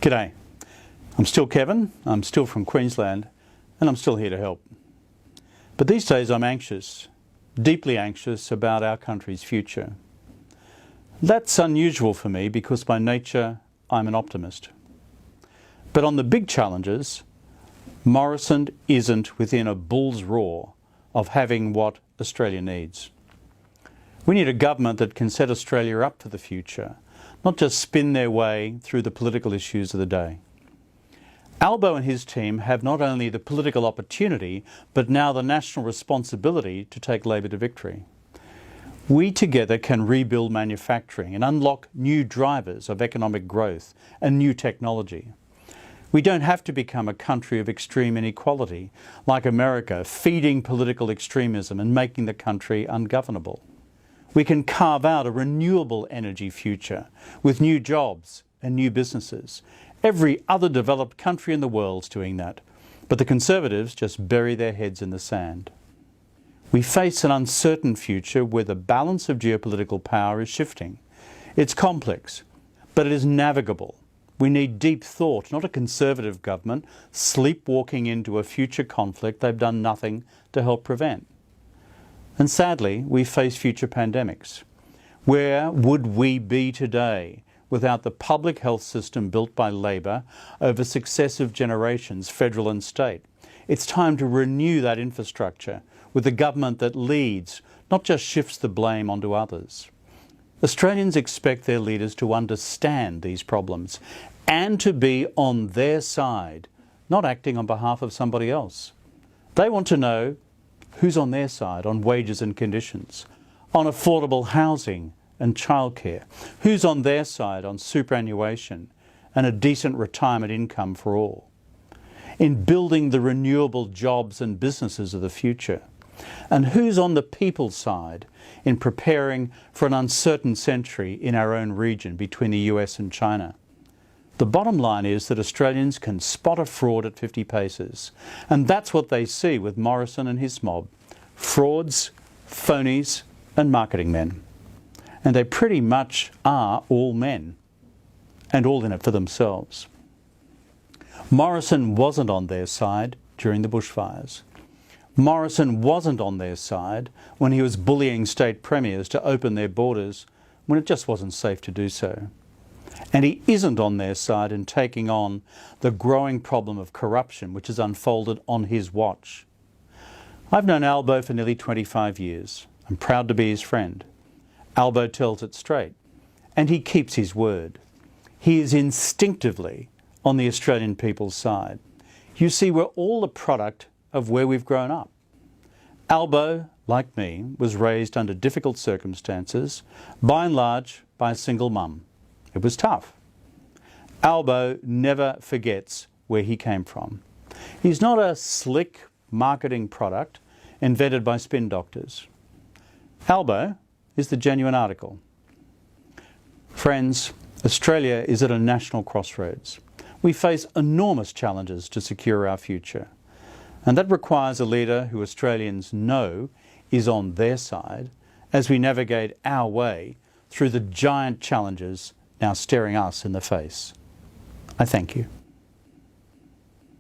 G'day, I'm still Kevin, I'm still from Queensland, and I'm still here to help. But these days I'm anxious, deeply anxious about our country's future. That's unusual for me because by nature I'm an optimist. But on the big challenges, Morrison isn't within a bull's roar of having what Australia needs. We need a government that can set Australia up for the future, not just spin their way through the political issues of the day. Albo and his team have not only the political opportunity, but now the national responsibility to take Labor to victory. We together can rebuild manufacturing and unlock new drivers of economic growth and new technology. We don't have to become a country of extreme inequality, like America, feeding political extremism and making the country ungovernable. We can carve out a renewable energy future with new jobs and new businesses. Every other developed country in the world's doing that, but the Conservatives just bury their heads in the sand. We face an uncertain future where the balance of geopolitical power is shifting. It's complex, but it is navigable. We need deep thought, not a Conservative government sleepwalking into a future conflict they've done nothing to help prevent. And sadly, we face future pandemics. Where would we be today without the public health system built by Labor over successive generations, federal and state? It's time to renew that infrastructure with a government that leads, not just shifts the blame onto others. Australians expect their leaders to understand these problems and to be on their side, not acting on behalf of somebody else. They want to know who's on their side on wages and conditions, on affordable housing and childcare, who's on their side on superannuation and a decent retirement income for all, in building the renewable jobs and businesses of the future, and who's on the people's side in preparing for an uncertain century in our own region between the US and China. The bottom line is that Australians can spot a fraud at 50 paces, and that's what they see with Morrison and his mob: frauds, phonies and marketing men. And they pretty much are all men, and all in it for themselves. Morrison wasn't on their side during the bushfires. Morrison wasn't on their side when he was bullying state premiers to open their borders when it just wasn't safe to do so. And he isn't on their side in taking on the growing problem of corruption which has unfolded on his watch. I've known Albo for nearly 25 years. I'm proud to be his friend. Albo tells it straight, and he keeps his word. He is instinctively on the Australian people's side. You see, we're all the product of where we've grown up. Albo, like me, was raised under difficult circumstances, by and large by a single mum. It was tough. Albo never forgets where he came from. He's not a slick marketing product invented by spin doctors. Albo is the genuine article. Friends, Australia is at a national crossroads. We face enormous challenges to secure our future, and that requires a leader who Australians know is on their side as we navigate our way through the giant challenges now staring us in the face. I thank you.